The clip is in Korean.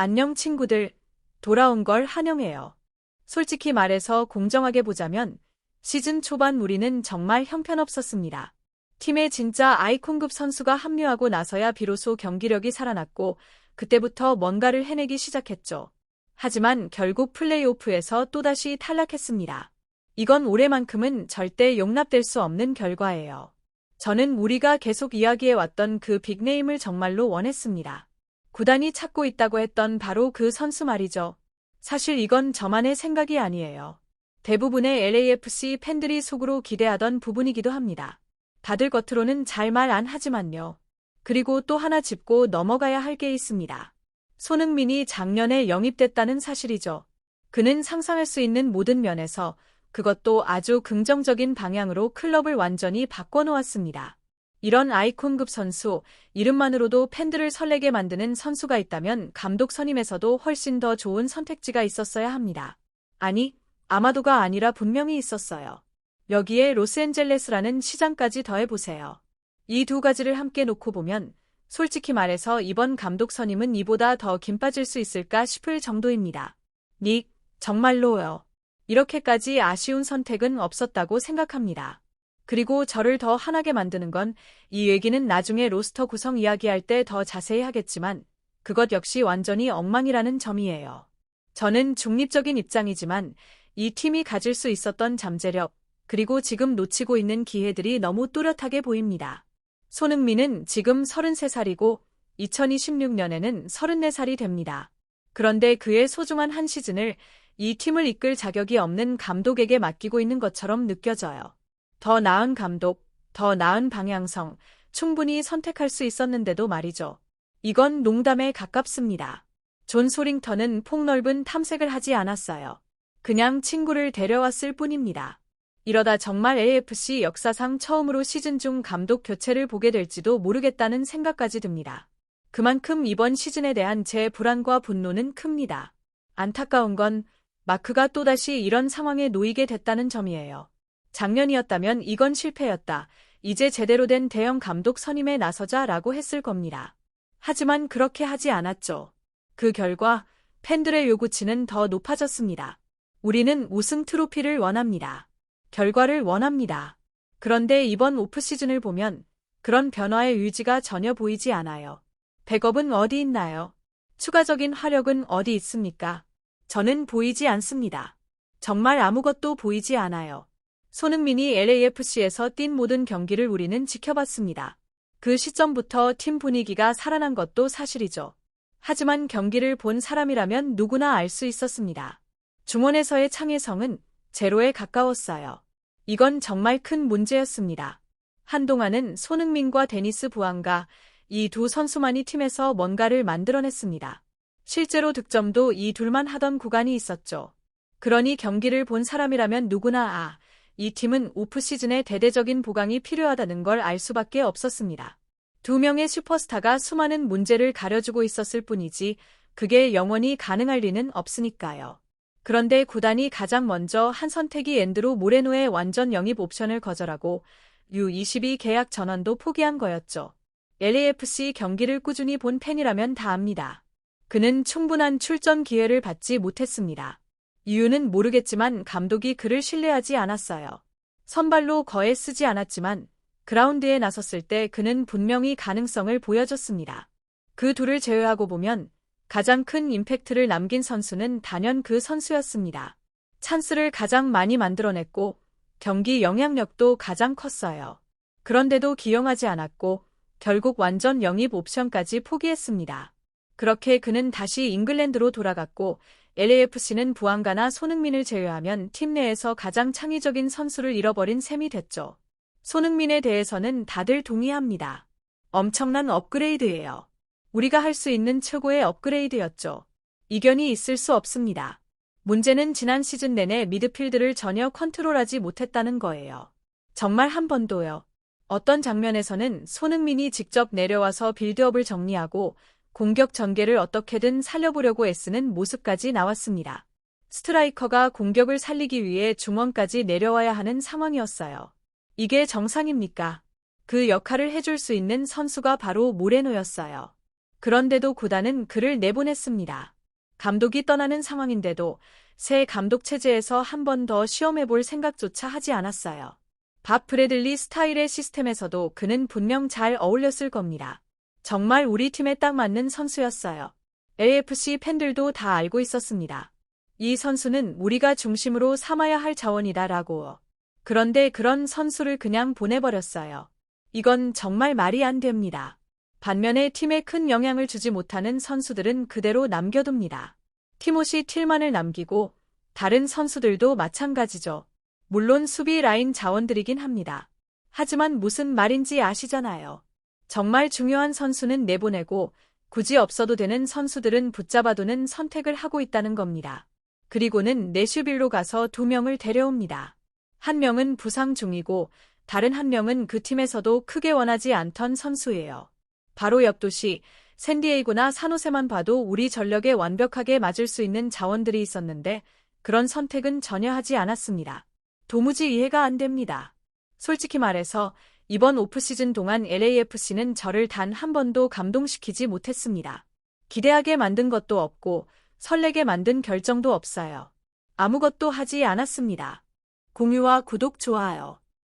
안녕 친구들, 돌아온 걸 환영해요. 솔직히 말해서 공정하게 보자면 시즌 초반 우리는 정말 형편없었습니다. 팀에 진짜 아이콘급 선수가 합류하고 나서야 비로소 경기력이 살아났고 그때부터 뭔가를 해내기 시작했죠. 하지만 결국 플레이오프에서 또다시 탈락했습니다. 이건 올해만큼은 절대 용납될 수 없는 결과예요. 저는 우리가 계속 이야기해왔던 그 빅네임을 정말로 원했습니다. 구단이 찾고 있다고 했던 바로 그 선수 말이죠. 사실 이건 저만의 생각이 아니에요. 대부분의 LAFC 팬들이 속으로 기대하던 부분이기도 합니다. 다들 겉으로는 잘 말 안 하지만요. 그리고 또 하나 짚고 넘어가야 할 게 있습니다. 손흥민이 작년에 영입됐다는 사실이죠. 그는 상상할 수 있는 모든 면에서 그것도 아주 긍정적인 방향으로 클럽을 완전히 바꿔놓았습니다. 이런 아이콘급 선수, 이름만으로도 팬들을 설레게 만드는 선수가 있다면 감독 선임에서도 훨씬 더 좋은 선택지가 있었어야 합니다. 아니, 아마도가 아니라 분명히 있었어요. 여기에 로스앤젤레스라는 시장까지 더해보세요. 이 두 가지를 함께 놓고 보면 솔직히 말해서 이번 감독 선임은 이보다 더 긴 빠질 수 있을까 싶을 정도입니다. 닉, 정말로요. 이렇게까지 아쉬운 선택은 없었다고 생각합니다. 그리고 저를 더 화나게 만드는 건 이 얘기는 나중에 로스터 구성 이야기할 때 더 자세히 하겠지만 그것 역시 완전히 엉망이라는 점이에요. 저는 중립적인 입장이지만 이 팀이 가질 수 있었던 잠재력, 그리고 지금 놓치고 있는 기회들이 너무 뚜렷하게 보입니다. 손흥민은 지금 33살이고 2026년에는 34살이 됩니다. 그런데 그의 소중한 한 시즌을 이 팀을 이끌 자격이 없는 감독에게 맡기고 있는 것처럼 느껴져요. 더 나은 감독, 더 나은 방향성, 충분히 선택할 수 있었는데도 말이죠. 이건 농담에 가깝습니다. 존 소링턴은 폭넓은 탐색을 하지 않았어요. 그냥 친구를 데려왔을 뿐입니다. 이러다 정말 AFC 역사상 처음으로 시즌 중 감독 교체를 보게 될지도 모르겠다는 생각까지 듭니다. 그만큼 이번 시즌에 대한 제 불안과 분노는 큽니다. 안타까운 건 마크가 또다시 이런 상황에 놓이게 됐다는 점이에요. 작년이었다면 이건 실패였다. 이제 제대로 된 대형 감독 선임에 나서자라고 했을 겁니다. 하지만 그렇게 하지 않았죠. 그 결과 팬들의 요구치는 더 높아졌습니다. 우리는 우승 트로피를 원합니다. 결과를 원합니다. 그런데 이번 오프시즌을 보면 그런 변화의 의지가 전혀 보이지 않아요. 백업은 어디 있나요? 추가적인 화력은 어디 있습니까? 저는 보이지 않습니다. 정말 아무것도 보이지 않아요. 손흥민이 LAFC에서 뛴 모든 경기를 우리는 지켜봤습니다. 그 시점부터 팀 분위기가 살아난 것도 사실이죠. 하지만 경기를 본 사람이라면 누구나 알 수 있었습니다. 중원에서의 창의성은 제로에 가까웠어요. 이건 정말 큰 문제였습니다. 한동안은 손흥민과 데니스 부안가 이 두 선수만이 팀에서 뭔가를 만들어냈습니다. 실제로 득점도 이 둘만 하던 구간이 있었죠. 그러니 경기를 본 사람이라면 누구나 이 팀은 오프시즌에 대대적인 보강이 필요하다는 걸 알 수밖에 없었습니다. 두 명의 슈퍼스타가 수많은 문제를 가려주고 있었을 뿐이지 그게 영원히 가능할 리는 없으니까요. 그런데 구단이 가장 먼저 한 선택이 앤드루 모레노의 완전 영입 옵션을 거절하고 U22 계약 전환도 포기한 거였죠. LAFC 경기를 꾸준히 본 팬이라면 다 압니다. 그는 충분한 출전 기회를 받지 못했습니다. 이유는 모르겠지만 감독이 그를 신뢰하지 않았어요. 선발로 거의 쓰지 않았지만 그라운드에 나섰을 때 그는 분명히 가능성을 보여줬습니다. 그 둘을 제외하고 보면 가장 큰 임팩트를 남긴 선수는 단연 그 선수였습니다. 찬스를 가장 많이 만들어냈고 경기 영향력도 가장 컸어요. 그런데도 기용하지 않았고 결국 완전 영입 옵션까지 포기했습니다. 그렇게 그는 다시 잉글랜드로 돌아갔고 LAFC는 부안가나 손흥민을 제외하면 팀 내에서 가장 창의적인 선수를 잃어버린 셈이 됐죠. 손흥민에 대해서는 다들 동의합니다. 엄청난 업그레이드예요. 우리가 할 수 있는 최고의 업그레이드였죠. 이견이 있을 수 없습니다. 문제는 지난 시즌 내내 미드필드를 전혀 컨트롤하지 못했다는 거예요. 정말 한 번도요. 어떤 장면에서는 손흥민이 직접 내려와서 빌드업을 정리하고 공격 전개를 어떻게든 살려보려고 애쓰는 모습까지 나왔습니다. 스트라이커가 공격을 살리기 위해 중원까지 내려와야 하는 상황이었어요. 이게 정상입니까? 그 역할을 해줄 수 있는 선수가 바로 모레노였어요. 그런데도 구단은 그를 내보냈습니다. 감독이 떠나는 상황인데도 새 감독 체제에서 한 번 더 시험해볼 생각조차 하지 않았어요. 밥 브래들리 스타일의 시스템에서도 그는 분명 잘 어울렸을 겁니다. 정말 우리 팀에 딱 맞는 선수였어요. LAFC 팬들도 다 알고 있었습니다. 이 선수는 우리가 중심으로 삼아야 할 자원이다라고. 그런데 그런 선수를 그냥 보내버렸어요. 이건 정말 말이 안 됩니다. 반면에 팀에 큰 영향을 주지 못하는 선수들은 그대로 남겨둡니다. 티모시 틸만을 남기고 다른 선수들도 마찬가지죠. 물론 수비 라인 자원들이긴 합니다. 하지만 무슨 말인지 아시잖아요. 정말 중요한 선수는 내보내고 굳이 없어도 되는 선수들은 붙잡아두는 선택을 하고 있다는 겁니다. 그리고는 내슈빌로 가서 2명을 데려옵니다. 한 명은 부상 중이고 다른 한 명은 그 팀에서도 크게 원하지 않던 선수예요. 바로 옆도시 샌디에이고나 산호세만 봐도 우리 전력에 완벽하게 맞을 수 있는 자원들이 있었는데 그런 선택은 전혀 하지 않았습니다. 도무지 이해가 안 됩니다. 솔직히 말해서 이번 오프시즌 동안 LAFC는 저를 단 한 번도 감동시키지 못했습니다. 기대하게 만든 것도 없고 설레게 만든 결정도 없어요. 아무것도 하지 않았습니다. 공유와 구독, 좋아요.